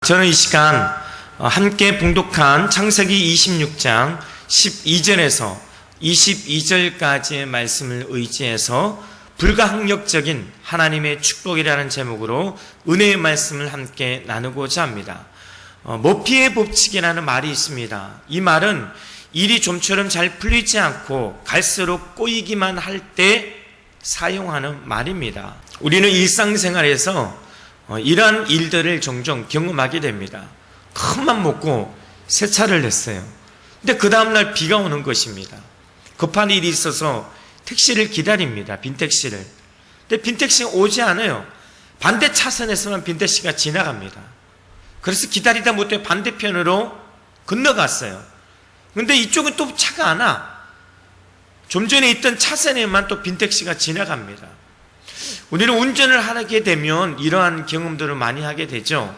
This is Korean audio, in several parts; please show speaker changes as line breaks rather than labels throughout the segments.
저는 이 시간 함께 봉독한 창세기 26장 12절에서 22절까지의 말씀을 의지해서 불가항력적인 하나님의 축복이라는 제목으로 은혜의 말씀을 함께 나누고자 합니다. 모피의 법칙이라는 말이 있습니다. 이 말은 일이 좀처럼 잘 풀리지 않고 갈수록 꼬이기만 할 때 사용하는 말입니다. 우리는 일상생활에서 이러한 일들을 종종 경험하게 됩니다. 큰맘 먹고 세차를 했어요. 근데 그 다음날 비가 오는 것입니다. 급한 일이 있어서 택시를 기다립니다. 빈택시를. 근데 빈택시가 오지 않아요. 반대 차선에서만 빈택시가 지나갑니다. 그래서 기다리다 못해 반대편으로 건너갔어요. 근데 이쪽은 또 차가 안 와. 좀 전에 있던 차선에만 또 빈택시가 지나갑니다. 우리는 운전을 하게 되면 이러한 경험들을 많이 하게 되죠.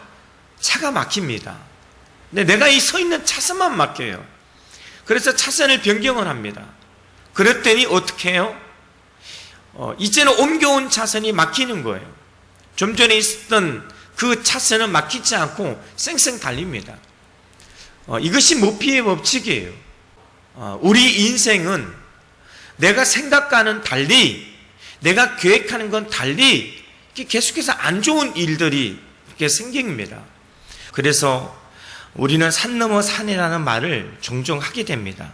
차가 막힙니다. 근데 내가 이 서 있는 차선만 막혀요. 그래서 차선을 변경을 합니다. 그랬더니 어떻게 해요? 이제는 옮겨온 차선이 막히는 거예요. 좀 전에 있었던 그 차선은 막히지 않고 쌩쌩 달립니다. 이것이 모피의 법칙이에요. 우리 인생은 내가 생각과는 달리, 내가 계획하는 건 달리 계속해서 안 좋은 일들이 이렇게 생깁니다. 그래서 우리는 산 넘어 산이라는 말을 종종 하게 됩니다.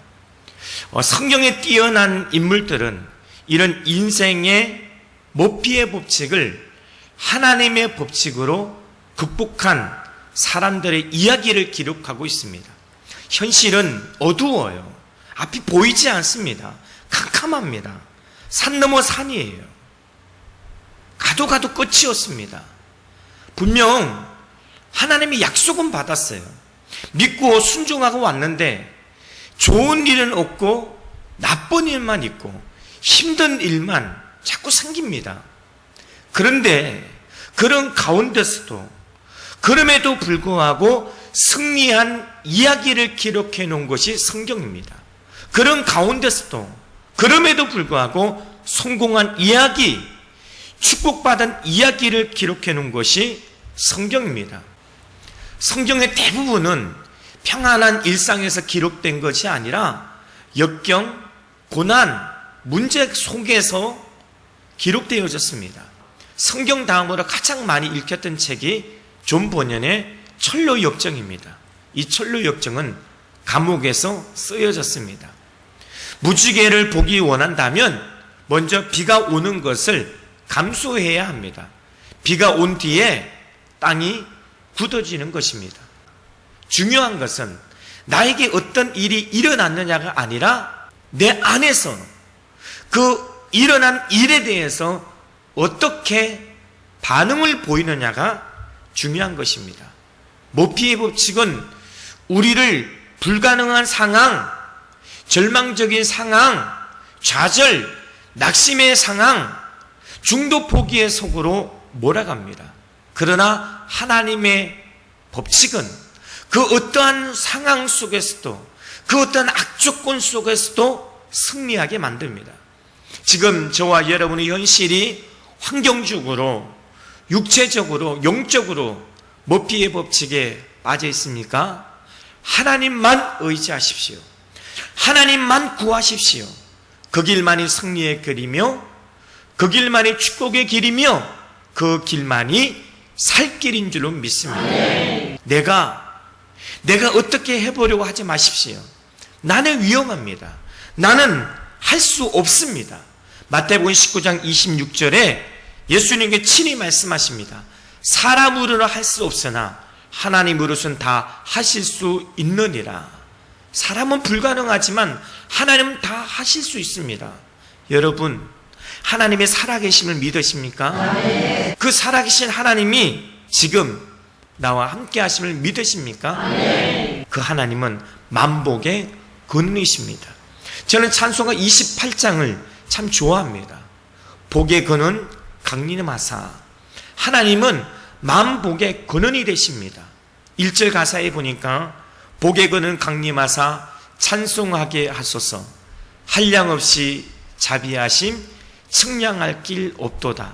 성경에 뛰어난 인물들은 이런 인생의 모피의 법칙을 하나님의 법칙으로 극복한 사람들의 이야기를 기록하고 있습니다. 현실은 어두워요. 앞이 보이지 않습니다. 캄캄합니다. 산 넘어 산이에요. 가도 가도 끝이 없습니다. 분명 하나님이 약속은 받았어요. 믿고 순종하고 왔는데 좋은 일은 없고 나쁜 일만 있고 힘든 일만 자꾸 생깁니다. 그런데 그런 가운데서도 그럼에도 불구하고 승리한 이야기를 기록해 놓은 것이 성경입니다. 그런 가운데서도 그럼에도 불구하고 성공한 이야기, 축복받은 이야기를 기록해 놓은 것이 성경입니다. 성경의 대부분은 평안한 일상에서 기록된 것이 아니라 역경, 고난, 문제 속에서 기록되어졌습니다. 성경 다음으로 가장 많이 읽혔던 책이 존 버년의 철로역정입니다. 이 철로역정은 감옥에서 쓰여졌습니다. 무지개를 보기 원한다면 먼저 비가 오는 것을 감수해야 합니다. 비가 온 뒤에 땅이 굳어지는 것입니다. 중요한 것은 나에게 어떤 일이 일어났느냐가 아니라 내 안에서 그 일어난 일에 대해서 어떻게 반응을 보이느냐가 중요한 것입니다. 모피의 법칙은 우리를 불가능한 상황, 절망적인 상황, 좌절, 낙심의 상황, 중도 포기의 속으로 몰아갑니다. 그러나 하나님의 법칙은 그 어떠한 상황 속에서도 그 어떠한 악조건 속에서도 승리하게 만듭니다. 지금 저와 여러분의 현실이 환경적으로, 육체적으로, 영적으로 모피의 법칙에 빠져 있습니까? 하나님만 의지하십시오. 하나님만 구하십시오. 그 길만이 승리의 길이며 그 길만이 축복의 길이며 그 길만이 살 길인 줄로 믿습니다. 내가 어떻게 해보려고 하지 마십시오. 나는 위험합니다. 나는 할 수 없습니다. 마태복음 19장 26절에 예수님께 친히 말씀하십니다. 사람으로는 할 수 없으나 하나님으로서는 다 하실 수 있느니라. 사람은 불가능하지만 하나님은 다 하실 수 있습니다. 여러분, 하나님의 살아계심을 믿으십니까? 네. 그 살아계신 하나님이 지금 나와 함께 하심을 믿으십니까? 네. 그 하나님은 만복의 근원이십니다. 저는 찬송가 28장을 참 좋아합니다. 복의 근원 강림하사. 하나님은 만복의 근원이 되십니다. 1절 가사에 보니까 복의 근원 강림하사 찬송하게 하소서. 한량없이 자비하심 측량할 길 없도다.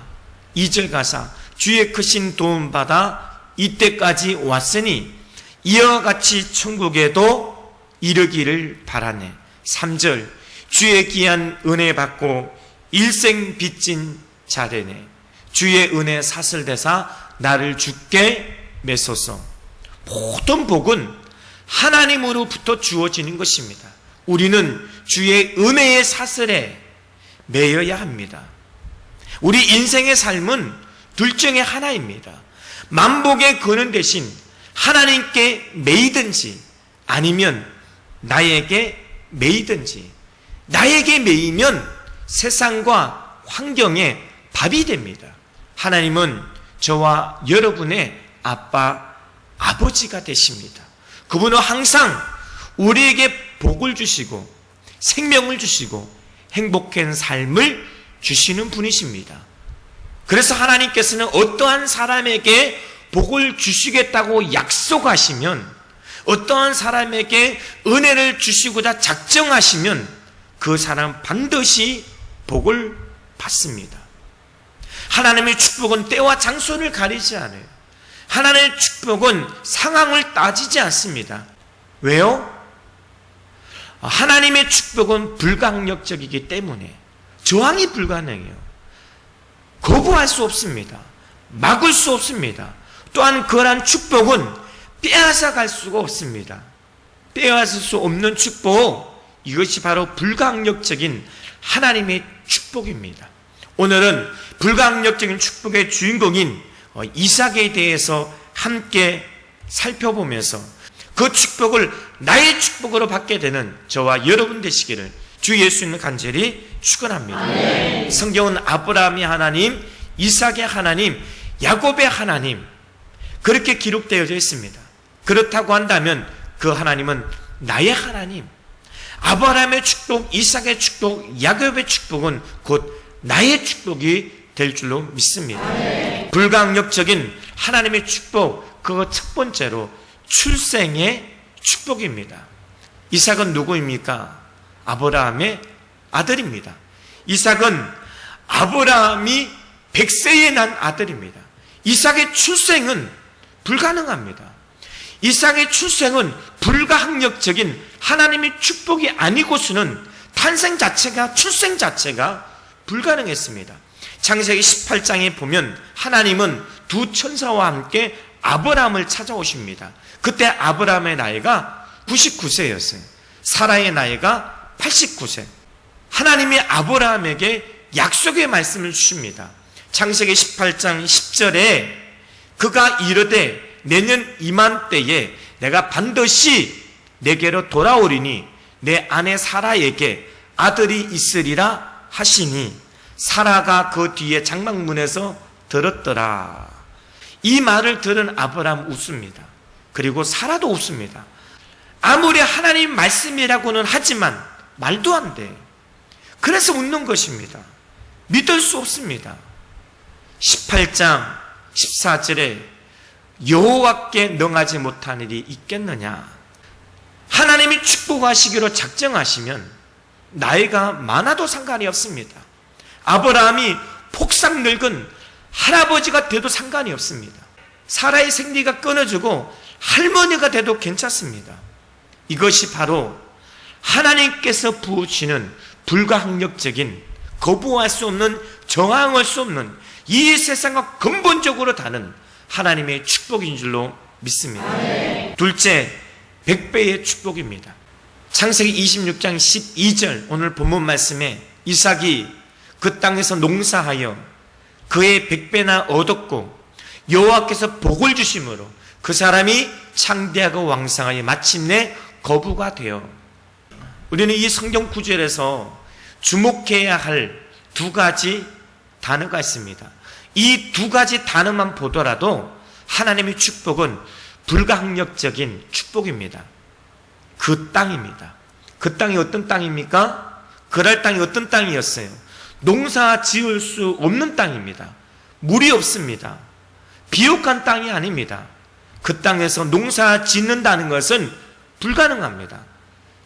2절 가사 주의 크신 도움 받아 이때까지 왔으니 이와 같이 천국에도 이르기를 바라네. 3절 주의 귀한 은혜 받고 일생 빚진 자되네. 주의 은혜 사슬대사 나를 주께 메소서. 모든 복은 하나님으로부터 주어지는 것입니다. 우리는 주의 은혜의 사슬에 매여야 합니다. 우리 인생의 삶은 둘 중에 하나입니다. 만복의 근원 대신 하나님께 매이든지 아니면 나에게 매이든지. 나에게 매이면 세상과 환경에 밥이 됩니다. 하나님은 저와 여러분의 아빠, 아버지가 되십니다. 그분은 항상 우리에게 복을 주시고 생명을 주시고 행복한 삶을 주시는 분이십니다. 그래서 하나님께서는 어떠한 사람에게 복을 주시겠다고 약속하시면, 어떠한 사람에게 은혜를 주시고자 작정하시면 그 사람 반드시 복을 받습니다. 하나님의 축복은 때와 장소를 가리지 않아요. 하나님의 축복은 상황을 따지지 않습니다. 왜요? 하나님의 축복은 불가항력적이기 때문에 저항이 불가능해요. 거부할 수 없습니다. 막을 수 없습니다. 또한 그러한 축복은 빼앗아 갈 수가 없습니다. 빼앗을 수 없는 축복, 이것이 바로 불가항력적인 하나님의 축복입니다. 오늘은 불가항력적인 축복의 주인공인 이삭에 대해서 함께 살펴보면서 그 축복을 나의 축복으로 받게 되는 저와 여러분 되시기를 주 예수님을 간절히 축원합니다. 성경은 아브라함의 하나님, 이삭의 하나님, 야곱의 하나님 그렇게 기록되어 있습니다. 그렇다고 한다면 그 하나님은 나의 하나님, 아브라함의 축복, 이삭의 축복, 야곱의 축복은 곧 나의 축복이 될 줄로 믿습니다. 불가항력적인 하나님의 축복, 그거 첫 번째로 출생의 축복입니다. 이삭은 누구입니까? 아브라함의 아들입니다. 이삭은 아브라함이 100세에 난 아들입니다. 이삭의 출생은 불가능합니다. 이삭의 출생은 불가항력적인 하나님의 축복이 아니고서는 탄생 자체가, 출생 자체가 불가능했습니다. 창세기 18장에 보면 하나님은 두 천사와 함께 아브라함을 찾아오십니다. 그때 아브라함의 나이가 99세였어요. 사라의 나이가 89세. 하나님이 아브라함에게 약속의 말씀을 주십니다. 창세기 18장 10절에 그가 이르되 내년 이맘때에 내가 반드시 내게로 돌아오리니 내 아내 사라에게 아들이 있으리라 하시니 사라가 그 뒤에 장막문에서 들었더라. 이 말을 들은 아브라함 웃습니다. 그리고 사라도 웃습니다. 아무리 하나님 말씀이라고는 하지만 말도 안 돼. 그래서 웃는 것입니다. 믿을 수 없습니다. 18장 14절에 여호와께 능하지 못한 일이 있겠느냐. 하나님이 축복하시기로 작정하시면 나이가 많아도 상관이 없습니다. 아브라함이 폭삭 늙은 할아버지가 돼도 상관이 없습니다. 사라의 생리가 끊어지고 할머니가 돼도 괜찮습니다. 이것이 바로 하나님께서 부으시는 불가항력적인, 거부할 수 없는, 저항할 수 없는 이 세상과 근본적으로 다른 하나님의 축복인 줄로 믿습니다. 둘째, 100배의 축복입니다. 창세기 26장 12절 오늘 본문 말씀에 이삭이 그 땅에서 농사하여 그의 100배나 얻었고 여호와께서 복을 주심으로 그 사람이 창대하고 왕성하여 마침내 거부가 되어. 우리는 이 성경 구절에서 주목해야 할 두 가지 단어가 있습니다. 이 두 가지 단어만 보더라도 하나님의 축복은 불가항력적인 축복입니다. 그 땅입니다. 그 땅이 어떤 땅입니까? 그랄 땅이 어떤 땅이었어요? 농사 지을 수 없는 땅입니다. 물이 없습니다. 비옥한 땅이 아닙니다. 그 땅에서 농사 짓는다는 것은 불가능합니다.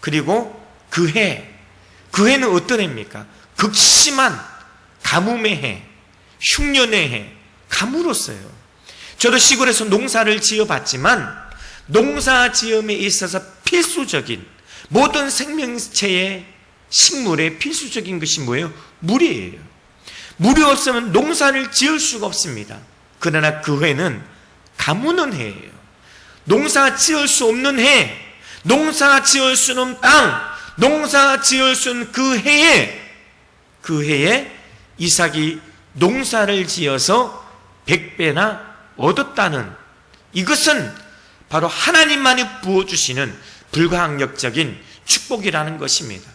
그리고 그 해는 어떤 해입니까? 극심한 가뭄의 해, 흉년의 해, 가물었어요. 저도 시골에서 농사를 지어봤지만 농사 지음에 있어서 필수적인 모든 생명체의 식물의 필수적인 것이 뭐예요? 물이에요. 물이 없으면 농사를 지을 수가 없습니다. 그러나 그 해는 가뭄은 해예요. 농사 지을 수 없는 해, 농사 지을 수 없는 땅, 농사 지을 수 없는 그 해에 이삭이 농사를 지어서 100배나 얻었다는, 이것은 바로 하나님만이 부어주시는 불가항력적인 축복이라는 것입니다.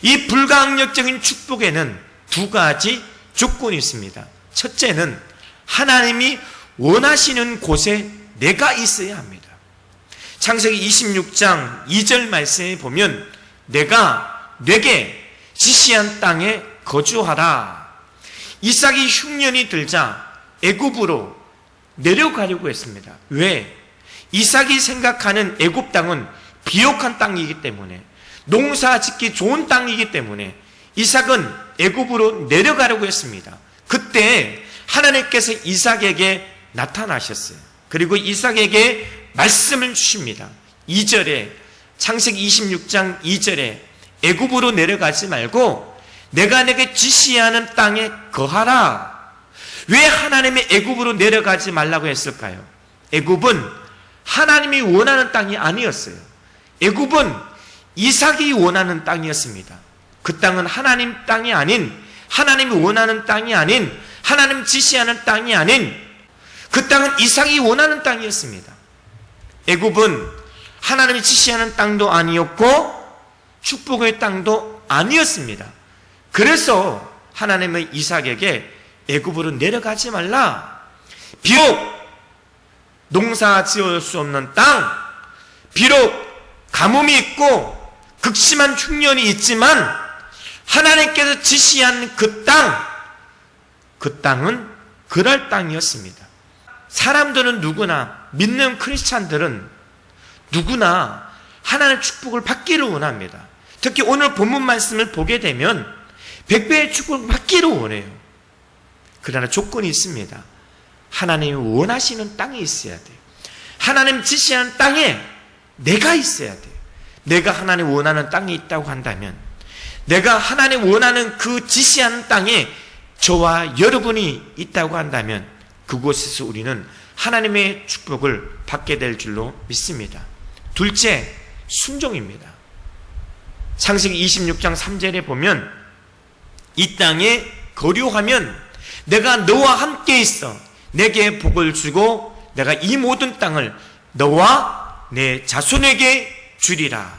이 불가항력적인 축복에는 두 가지 조건이 있습니다. 첫째는 하나님이 원하시는 곳에 내가 있어야 합니다. 창세기 26장 2절 말씀에 보면 내가 내게 지시한 땅에 거주하라. 이삭이 흉년이 들자 애굽으로 내려가려고 했습니다. 왜? 이삭이 생각하는 애굽 땅은 비옥한 땅이기 때문에, 농사 짓기 좋은 땅이기 때문에 이삭은 애굽으로 내려가려고 했습니다. 그때 하나님께서 이삭에게 나타나셨어요. 그리고 이삭에게 말씀을 주십니다. 2절에, 창세기 26장 2절에 애굽으로 내려가지 말고 내가 내게 지시하는 땅에 거하라. 왜 하나님의 애굽으로 내려가지 말라고 했을까요? 애굽은 하나님이 원하는 땅이 아니었어요. 애굽은 이삭이 원하는 땅이었습니다. 그 땅은 하나님 땅이 아닌, 하나님이 원하는 땅이 아닌, 하나님 지시하는 땅이 아닌, 그 땅은 이삭이 원하는 땅이었습니다. 애굽은 하나님이 지시하는 땅도 아니었고 축복의 땅도 아니었습니다. 그래서 하나님은 이삭에게 애굽으로 내려가지 말라. 비록 농사 지을 수 없는 땅, 비록 가뭄이 있고 극심한 흉년이 있지만 하나님께서 지시한 그 땅은 그럴 땅이었습니다. 사람들은 누구나, 믿는 크리스찬들은 누구나 하나님의 축복을 받기를 원합니다. 특히 오늘 본문 말씀을 보게 되면 100배의 축복을 받기를 원해요. 그러나 조건이 있습니다. 하나님이 원하시는 땅에 있어야 돼요. 하나님 지시하는 땅에 내가 있어야 돼요. 내가 하나님 원하는 땅에 있다고 한다면, 내가 하나님 원하는 그 지시하는 땅에 저와 여러분이 있다고 한다면 그곳에서 우리는 하나님의 축복을 받게 될 줄로 믿습니다. 둘째, 순종입니다. 창세기 26장 3절에 보면 이 땅에 거류하면 내가 너와 함께 있어 내게 복을 주고 내가 이 모든 땅을 너와 내 자손에게 주리라.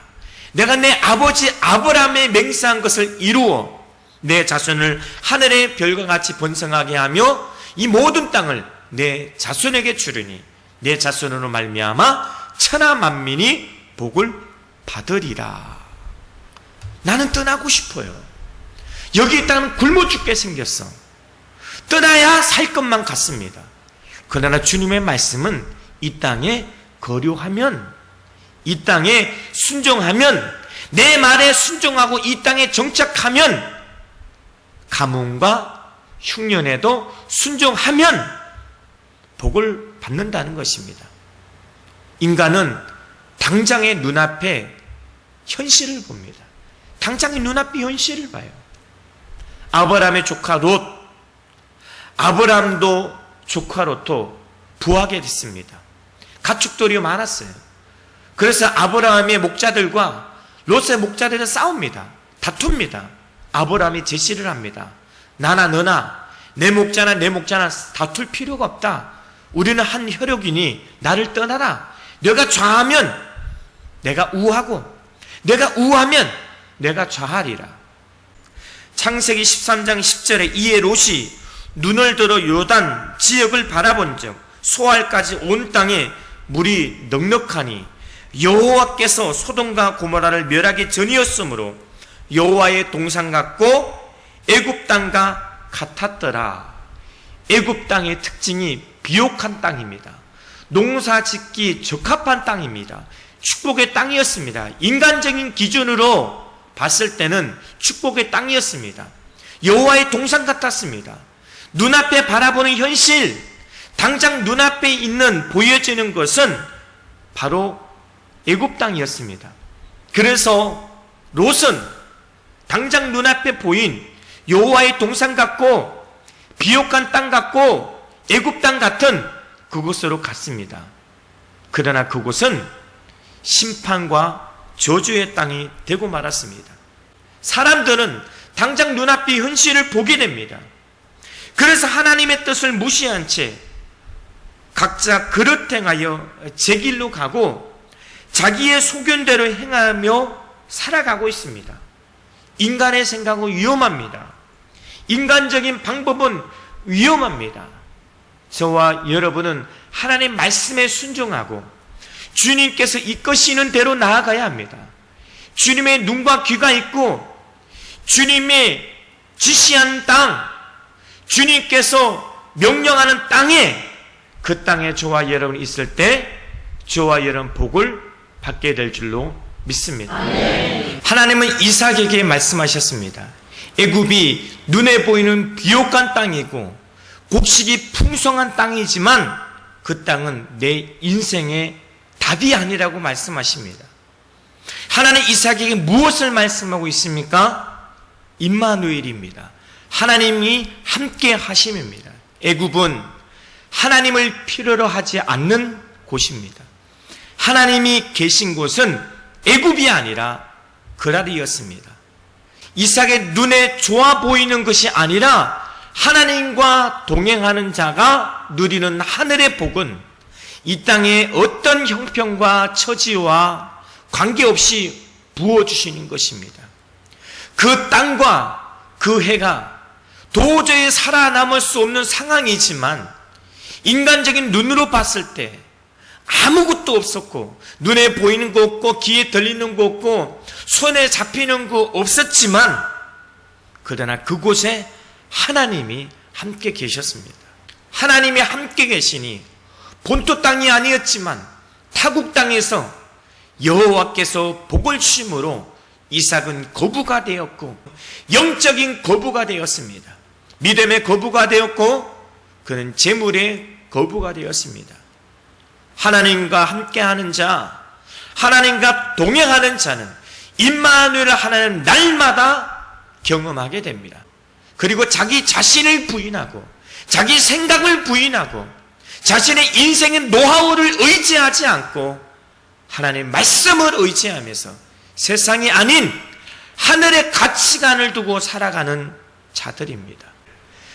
내가 내 아버지 아브라함의 맹세한 것을 이루어 내 자손을 하늘의 별과 같이 번성하게 하며 이 모든 땅을 내 자손에게 주리니 내 자손으로 말미암아 천하 만민이 복을 받으리라. 나는 떠나고 싶어요. 여기 있다면 굶어 죽게 생겼어. 떠나야 살 것만 같습니다. 그러나 주님의 말씀은 이 땅에 거류하면, 이 땅에 순종하면, 내 말에 순종하고 이 땅에 정착하면, 가뭄과 흉년에도 순종하면 복을 받는다는 것입니다. 인간은 당장의 눈앞에 현실을 봅니다. 당장의 눈앞의 현실을 봐요. 아브라함의 조카 롯, 아브라함도 조카 롯도 부하게 됐습니다. 가축들이 많았어요. 그래서 아브라함의 목자들과 롯의 목자들은 싸웁니다. 다툽니다. 아브라함이 제시를 합니다. 나나 너나 내 목자나 내 목자나 다툴 필요가 없다. 우리는 한 혈육이니 나를 떠나라. 내가 좌하면 내가 우하고 내가 우하면 내가 좌하리라. 창세기 13장 10절에 이에 롯이 눈을 들어 요단 지역을 바라본즉 소알까지 온 땅에 물이 넉넉하니 여호와께서 소돔과 고모라를 멸하기 전이었으므로 여호와의 동산 같고 애굽 땅과 같았더라. 애굽 땅의 특징이 비옥한 땅입니다. 농사 짓기 적합한 땅입니다. 축복의 땅이었습니다. 인간적인 기준으로 봤을 때는 축복의 땅이었습니다. 여호와의 동산 같았습니다. 눈앞에 바라보는 현실, 당장 눈앞에 있는 보여지는 것은 바로 애굽 땅이었습니다. 그래서 롯은 당장 눈앞에 보인 여호와의 동산 같고 비옥한 땅 같고 애굽 땅 같은 그곳으로 갔습니다. 그러나 그곳은 심판과 저주의 땅이 되고 말았습니다. 사람들은 당장 눈앞의 현실을 보게 됩니다. 그래서 하나님의 뜻을 무시한 채 각자 그릇 행하여 제 길로 가고 자기의 소견대로 행하며 살아가고 있습니다. 인간의 생각은 위험합니다. 인간적인 방법은 위험합니다. 저와 여러분은 하나님의 말씀에 순종하고 주님께서 이끄시는 대로 나아가야 합니다. 주님의 눈과 귀가 있고 주님의 지시한 땅, 주님께서 명령하는 땅에, 그 땅에 저와 여러분이 있을 때 저와 여러분 복을 받게 될 줄로 믿습니다. 아멘. 하나님은 이삭에게 말씀하셨습니다. 애굽이 눈에 보이는 비옥한 땅이고 곡식이 풍성한 땅이지만 그 땅은 내 인생의 답이 아니라고 말씀하십니다. 하나님 이삭에게 무엇을 말씀하고 있습니까? 임마누엘입니다. 하나님이 함께 하심입니다. 애굽은 하나님을 필요로 하지 않는 곳입니다. 하나님이 계신 곳은 애굽이 아니라 그랄이었습니다. 이삭의 눈에 좋아 보이는 것이 아니라 하나님과 동행하는 자가 누리는 하늘의 복은 이 땅에 어떤 형편과 처지와 관계없이 부어주시는 것입니다. 그 땅과 그 해가 도저히 살아남을 수 없는 상황이지만 인간적인 눈으로 봤을 때 아무것도 없었고 눈에 보이는 거 없고 귀에 들리는 거 없고 손에 잡히는 거 없었지만 그러나 그곳에 하나님이 함께 계셨습니다. 하나님이 함께 계시니 본토 땅이 아니었지만 타국 땅에서 여호와께서 복을 주심으로 이삭은 거부가 되었고 영적인 거부가 되었습니다. 믿음의 거부가 되었고 그는 재물의 거부가 되었습니다. 하나님과 함께하는 자, 하나님과 동행하는 자는 임마누엘 하나님 날마다 경험하게 됩니다. 그리고 자기 자신을 부인하고 자기 생각을 부인하고 자신의 인생의 노하우를 의지하지 않고 하나님의 말씀을 의지하면서 세상이 아닌 하늘의 가치관을 두고 살아가는 자들입니다.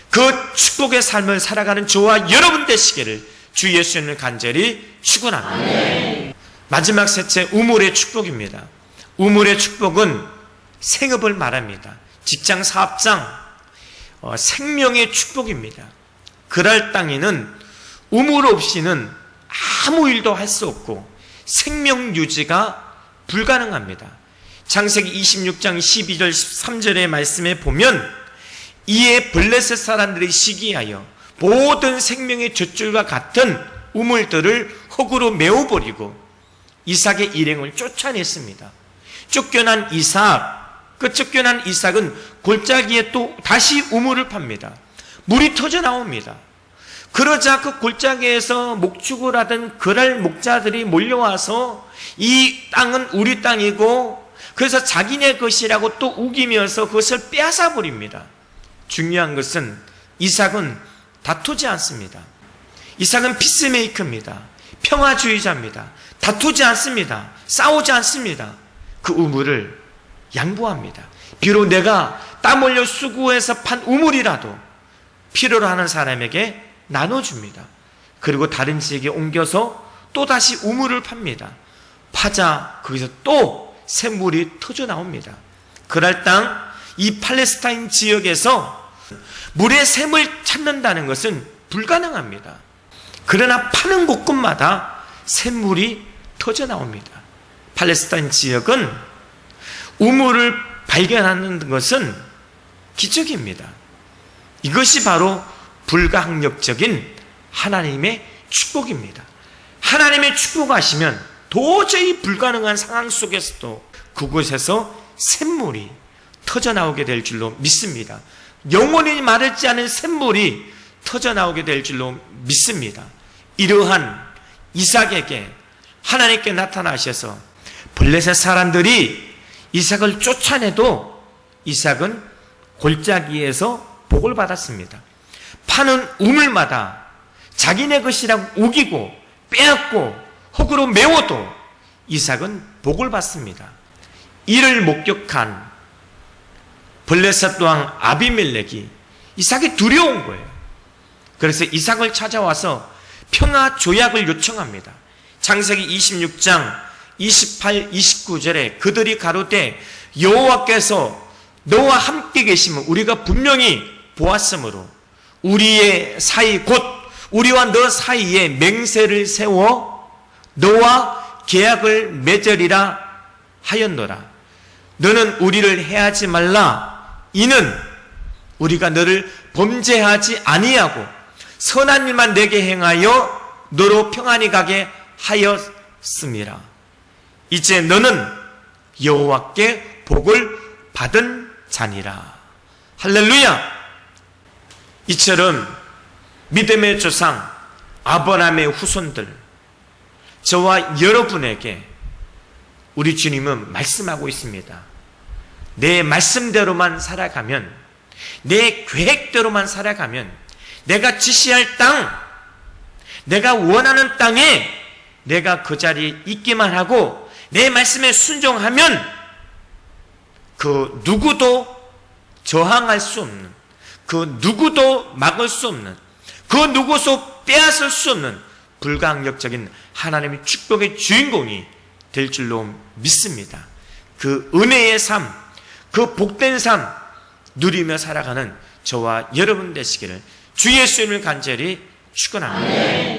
그 축복의 삶을 살아가는 저와 여러분 되시기를 주 예수님을 간절히 축원합니다. 아멘. 마지막 셋째, 우물의 축복입니다. 우물의 축복은 생업을 말합니다. 직장, 사업장, 생명의 축복입니다. 그랄 땅에는 우물 없이는 아무 일도 할 수 없고 생명 유지가 불가능합니다. 창세기 26장 12절 13절의 말씀에 보면 이에 블레셋 사람들이 시기하여 모든 생명의 젖줄과 같은 우물들을 흙으로 메워버리고 이삭의 일행을 쫓아냈습니다. 쫓겨난 이삭은 골짜기에 또 다시 우물을 팝니다. 물이 터져 나옵니다. 그러자 그 골짜기에서 목축을 하던 그랄 목자들이 몰려와서 이 땅은 우리 땅이고 그래서 자기네 것이라고 또 우기면서 그것을 빼앗아 버립니다. 중요한 것은 이삭은 다투지 않습니다. 이삭은 피스메이커입니다. 평화주의자입니다. 다투지 않습니다. 싸우지 않습니다. 그 우물을 양보합니다. 비록 내가 땀 흘려 수고해서 판 우물이라도 필요로 하는 사람에게 나눠줍니다. 그리고 다른 지역에 옮겨서 또다시 우물을 팝니다. 파자 거기서 또 샘물이 터져 나옵니다. 그랄 땅, 이 팔레스타인 지역에서 물의 샘을 찾는다는 것은 불가능합니다. 그러나 파는 곳곳마다 샘물이 터져 나옵니다. 팔레스타인 지역은 우물을 발견하는 것은 기적입니다. 이것이 바로 불가항력적인 하나님의 축복입니다. 하나님의 축복하시면 도저히 불가능한 상황 속에서도 그곳에서 샘물이 터져 나오게 될 줄로 믿습니다. 영원히 마르지 않은 샘물이 터져나오게 될 줄로 믿습니다. 이러한 이삭에게 하나님께 나타나셔서 블레셋 사람들이 이삭을 쫓아내도 이삭은 골짜기에서 복을 받았습니다. 파는 우물마다 자기네 것이라고 우기고 빼앗고 혹으로 메워도 이삭은 복을 받습니다. 이를 목격한 블레셋 왕 아비멜렉이 이삭이 두려운 거예요. 그래서 이삭을 찾아와서 평화 조약을 요청합니다. 창세기 26장 28, 29절에 그들이 가로되 여호와께서 너와 함께 계시면 우리가 분명히 보았으므로 우리의 사이 곧 우리와 너 사이에 맹세를 세워 너와 계약을 맺으리라 하였노라. 너는 우리를 해하지 말라. 이는 우리가 너를 범죄하지 아니하고 선한 일만 내게 행하여 너로 평안히 가게 하였음이라. 이제 너는 여호와께 복을 받은 자니라. 할렐루야. 이처럼 믿음의 조상 아브라함의 후손들, 저와 여러분에게 우리 주님은 말씀하고 있습니다. 내 말씀대로만 살아가면, 내 계획대로만 살아가면, 내가 지시할 땅, 내가 원하는 땅에 내가 그 자리에 있기만 하고 내 말씀에 순종하면 그 누구도 저항할 수 없는, 그 누구도 막을 수 없는, 그 누구도 빼앗을 수 없는 불가항력적인 하나님의 축복의 주인공이 될 줄로 믿습니다. 그 은혜의 삶, 그 복된 삶 누리며 살아가는 저와 여러분 되시기를 주 예수님을 간절히 축원합니다.